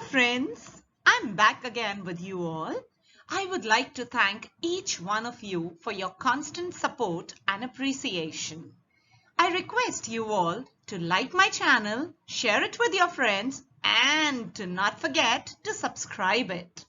friends, I'm back again with you all. I would like to thank each one of you for your constant support and appreciation. I request you all to like my channel, share it with your friends, and to not forget to subscribe it.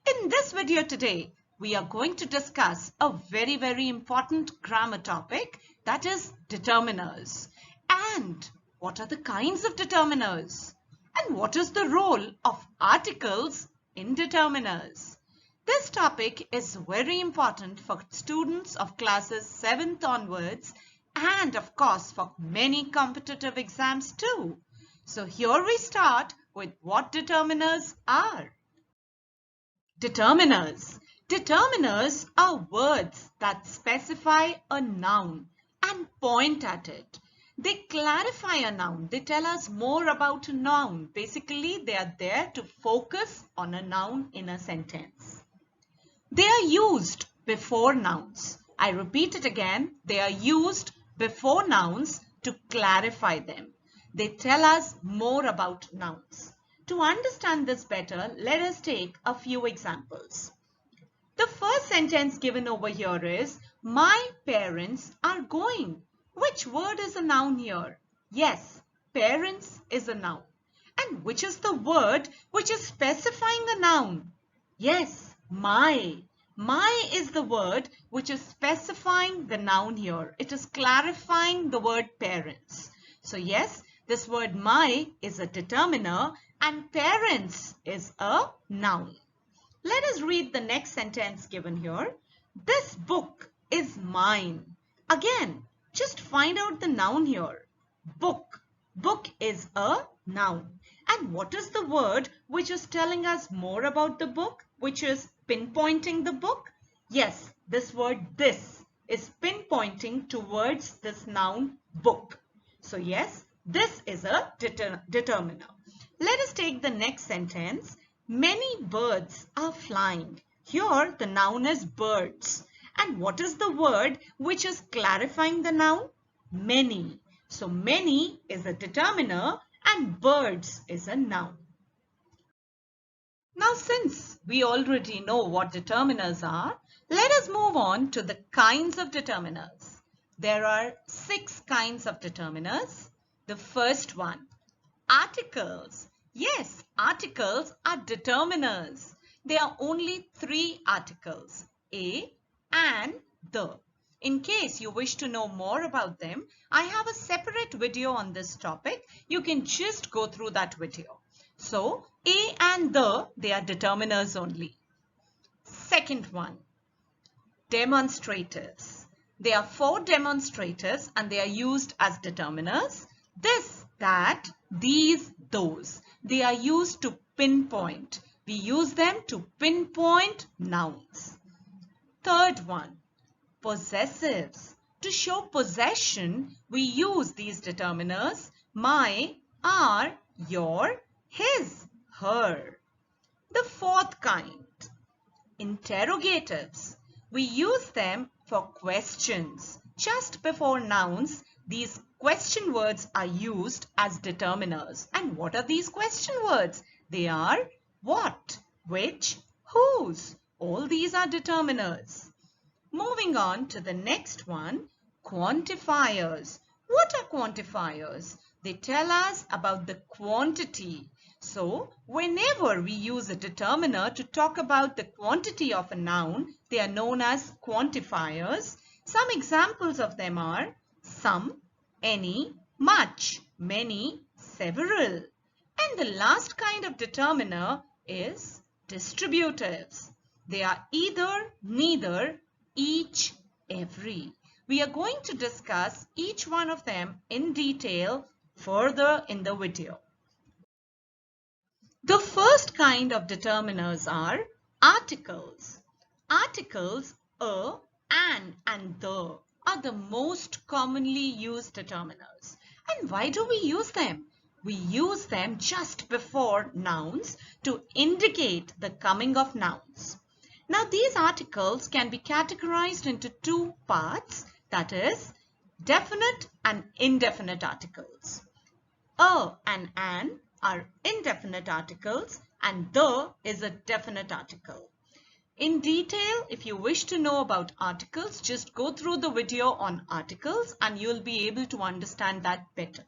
In this video today, we are going to discuss a very important grammar topic, that is determiners. And what are the kinds of determiners? And what is the role of articles in determiners? This topic is very important for students of classes 7th onwards and of course for many competitive exams too. So here we start with what determiners are. Determiners. Determiners are words that specify a noun and point at it. They clarify a noun. They tell us more about a noun. Basically, they are there to focus on a noun in a sentence. They are used before nouns. I repeat it again. They are used before nouns to clarify them. They tell us more about nouns. To understand this better, let us take a few examples. The first sentence given over here is, my parents are going. Which word is a noun here? Yes, parents is a noun. And which is the word which is specifying a noun? Yes, my. My is the word which is specifying the noun here. It is clarifying the word parents. So yes, this word my is a determiner and parents is a noun. Let us read the next sentence given here. This book is mine. Again, just find out the noun here. Book. Book is a noun. And what is the word which is telling us more about the book, which is pinpointing the book? Yes, this word this is pinpointing towards this noun book. So yes, this is a determiner. Let us take the next sentence. Many birds are flying. Here the noun is birds. And what is the word which is clarifying the noun? Many. So many is a determiner and birds is a noun. Now since we already know what determiners are, let us move on to the kinds of determiners. There are 6 kinds of determiners. The first one, articles. Yes, articles are determiners. There are only 3 articles, a and the. In case you wish to know more about them, I have a separate video on this topic. You can just go through that video. So, a and the, they are determiners only. Second one, demonstrators. There are 4 demonstrators and they are used as determiners. This, that, these, those. They are used to pinpoint. We use them to pinpoint nouns. Third one, possessives. To show possession, we use these determiners, my, our, your, his, her. The fourth kind, interrogatives. We use them for questions. Just before nouns, these question words are used as determiners. And what are these question words? They are what, which, whose. All these are determiners. Moving on to the next one, quantifiers. What are quantifiers? They tell us about the quantity. So, whenever we use a determiner to talk about the quantity of a noun, they are known as quantifiers. Some examples of them are some, any, much, many, several. And the last kind of determiner is distributives. They are either, neither, each, every. We are going to discuss each one of them in detail further in the video. The first kind of determiners are articles. Articles a, an and the are the most commonly used determiners. And why do we use them? We use them just before nouns to indicate the coming of nouns. Now these articles can be categorized into 2 parts, that is definite and indefinite articles. A and an are indefinite articles and the is a definite article. In detail, if you wish to know about articles, just go through the video on articles and you'll be able to understand that better.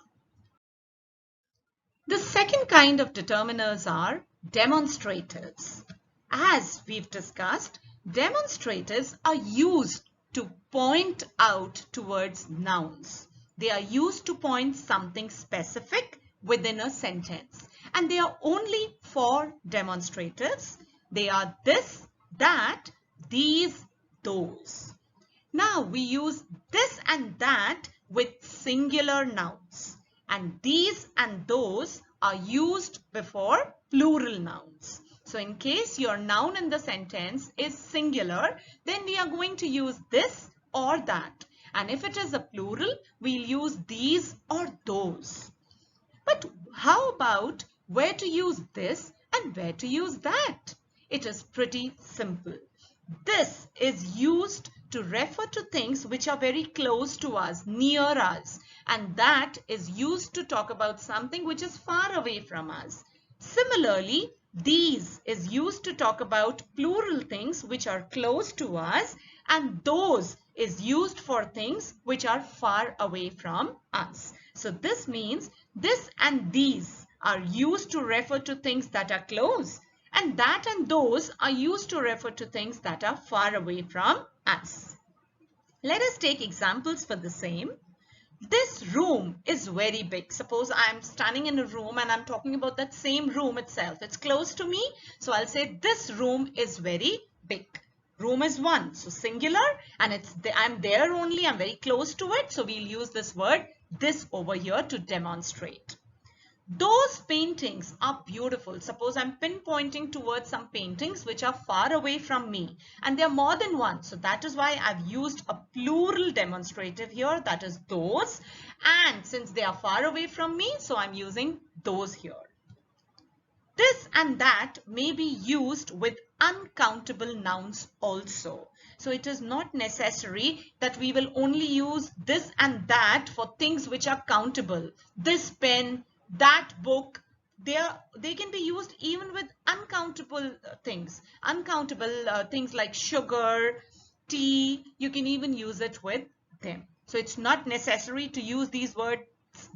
The second kind of determiners are demonstratives. As we've discussed, demonstratives are used to point out towards nouns. They are used to point something specific within a sentence. And they are only for demonstratives. They are this, that, these, those. Now we use this and that with singular nouns. And these and those are used before plural nouns. So in case your noun in the sentence is singular, then we are going to use this or that. And if it is a plural, we'll use these or those. But how about where to use this and where to use that? It is pretty simple. This is used to refer to things which are very close to us, near us. And that is used to talk about something which is far away from us. Similarly, these is used to talk about plural things which are close to us, and those is used for things which are far away from us. So this means this and these are used to refer to things that are close, and that and those are used to refer to things that are far away from us. Let us take examples for the same. This room is very big. Suppose I'm standing in a room and I'm talking about that same room itself. It's close to me. So I'll say this room is very big. Room is one. So singular, and I'm there only. I'm very close to it. So we'll use this word this over here to demonstrate. Those paintings are beautiful. Suppose I'm pinpointing towards some paintings which are far away from me, and there are more than one. So that is why I've used a plural demonstrative here, that is those. And since they are far away from me, so I'm using those here. This and that may be used with uncountable nouns also. So it is not necessary that we will only use this and that for things which are countable. This pen, that book, they can be used even with uncountable things. Uncountable things like sugar, tea, you can even use it with them. So it's not necessary to use these words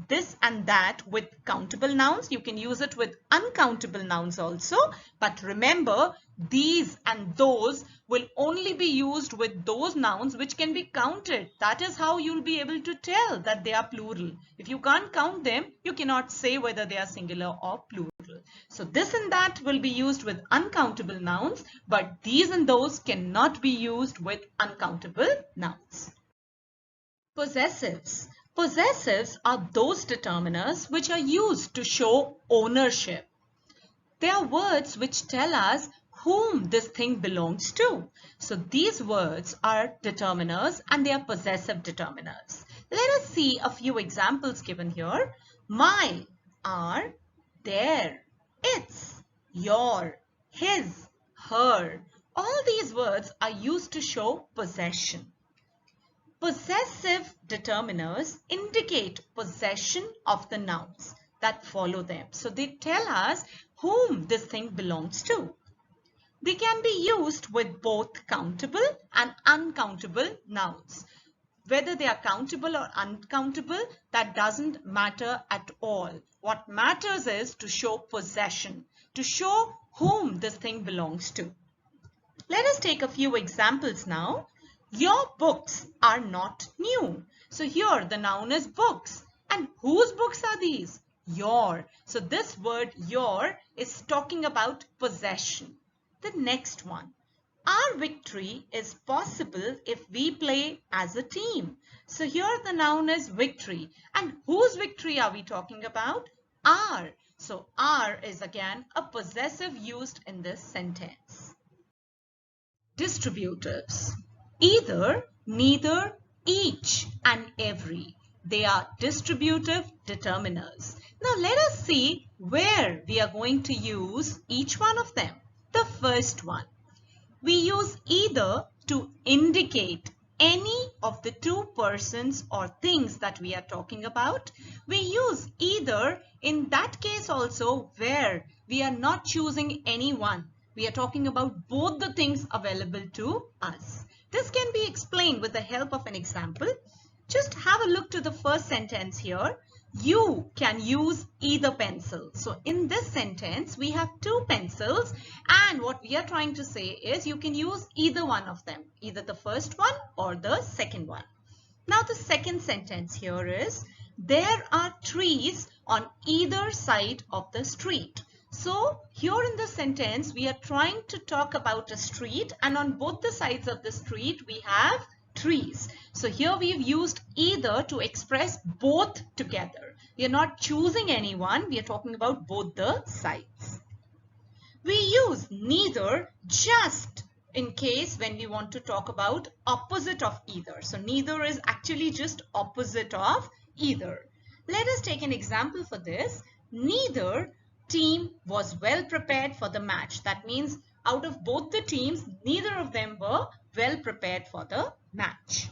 this and that with countable nouns. You can use it with uncountable nouns also. But remember, these and those will only be used with those nouns which can be counted. That is how you'll be able to tell that they are plural. If you can't count them, you cannot say whether they are singular or plural. So this and that will be used with uncountable nouns, but these and those cannot be used with uncountable nouns. Possessives. Possessives are those determiners which are used to show ownership. They are words which tell us whom this thing belongs to. So these words are determiners and they are possessive determiners. Let us see a few examples given here. My, our, their, its, your, his, her. All these words are used to show possession. Possessive determiners indicate possession of the nouns that follow them. So they tell us whom this thing belongs to. They can be used with both countable and uncountable nouns. Whether they are countable or uncountable, that doesn't matter at all. What matters is to show possession, to show whom this thing belongs to. Let us take a few examples now. Your books are not new. So here the noun is books. And whose books are these? Your. So this word your is talking about possession. The next one. Our victory is possible if we play as a team. So here the noun is victory. And whose victory are we talking about? Our. So our is again a possessive used in this sentence. Distributives. Either, neither, each and every. They are distributive determiners. Now let us see where we are going to use each one of them. The first one. We use either to indicate any of the two persons or things that we are talking about. We use either in that case also where we are not choosing any one. We are talking about both the things available to us. This can be explained with the help of an example. Just have a look to the first sentence here. You can use either pencil. So in this sentence, we have two pencils, and what we are trying to say is you can use either one of them, either the first one or the second one. Now the second sentence here is, there are trees on either side of the street. So here in the sentence, we are trying to talk about a street, and on both the sides of the street, we have trees. So here we've used either to express both together. We are not choosing any one. We are talking about both the sides. We use neither just in case when we want to talk about opposite of either. So neither is actually just opposite of either. Let us take an example for this. Neither team was well prepared for the match. That means out of both the teams, neither of them were well prepared for the match.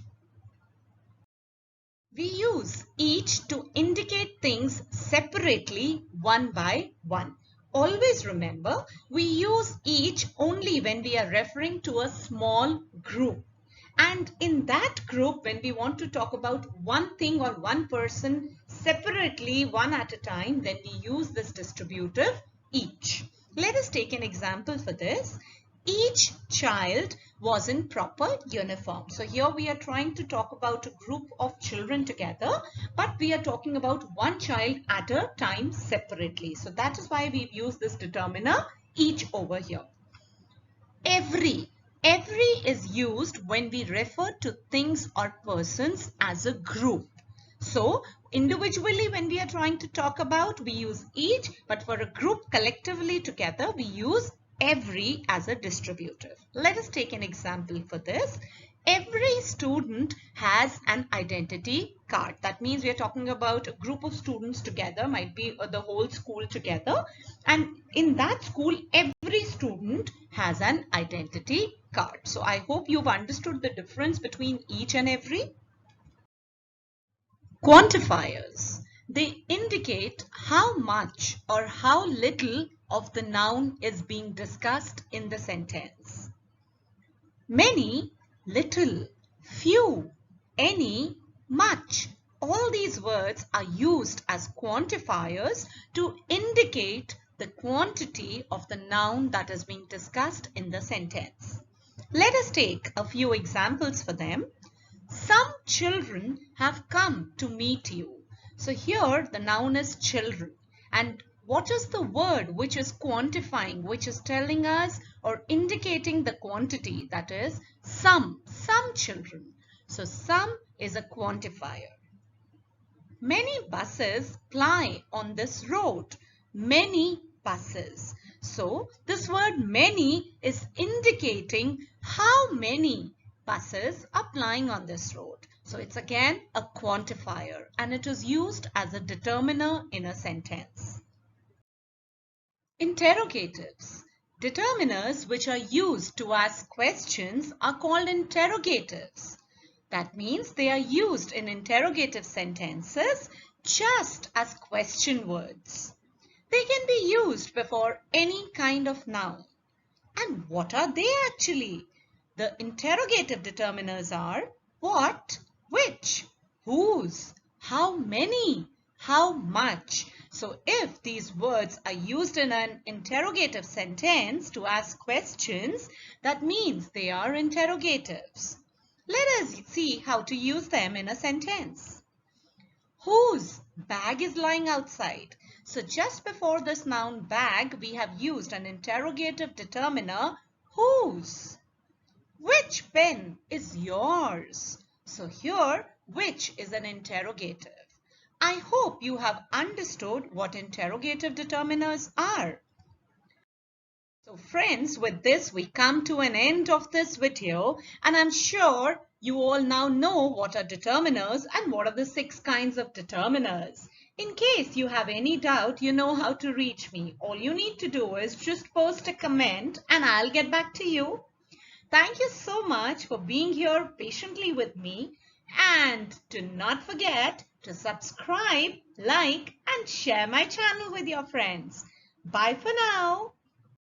We use each to indicate things separately one by one. Always remember, we use each only when we are referring to a small group. And in that group, when we want to talk about one thing or one person separately, one at a time, then we use this distributive each. Let us take an example for this. Each child was in proper uniform. So here we are trying to talk about a group of children together, but we are talking about one child at a time separately. So that is why we've used this determiner each over here. Every is used when we refer to things or persons as a group. So individually when we are trying to talk about, we use each, but for a group collectively together, we use every as a distributive. Let us take an example for this. Every student has an identity card. That means we are talking about a group of students together, might be the whole school together. And in that school, every student has an identity card. So I hope you've understood the difference between each and every. Quantifiers. They indicate how much or how little of the noun is being discussed in the sentence. Many, little, few, any, much. All these words are used as quantifiers to indicate the quantity of the noun that is being discussed in the sentence. Let us take a few examples for them. Some children have come to meet you. So here the noun is children. And what is the word which is quantifying, which is telling us or indicating the quantity? That is some children. So some is a quantifier. Many buses ply on this road. Many buses. So this word many is indicating how many buses are plying on this road. So it's again a quantifier, and it is used as a determiner in a sentence. Interrogatives. Determiners which are used to ask questions are called interrogatives. That means they are used in interrogative sentences just as question words. They can be used before any kind of noun. And what are they actually? The interrogative determiners are what, which, whose, how many, how much. So if these words are used in an interrogative sentence to ask questions, that means they are interrogatives. Let us see how to use them in a sentence. Whose bag is lying outside? So just before this noun bag, we have used an interrogative determiner, whose. Which pen is yours? So here, which is an interrogative. I hope you have understood what interrogative determiners are. So friends, with this we come to an end of this video, and I'm sure you all now know what are determiners and what are the 6 kinds of determiners. In case you have any doubt, you know how to reach me. All you need to do is just post a comment and I'll get back to you. Thank you so much for being here patiently with me. And do not forget to subscribe, like, and share my channel with your friends. Bye for now.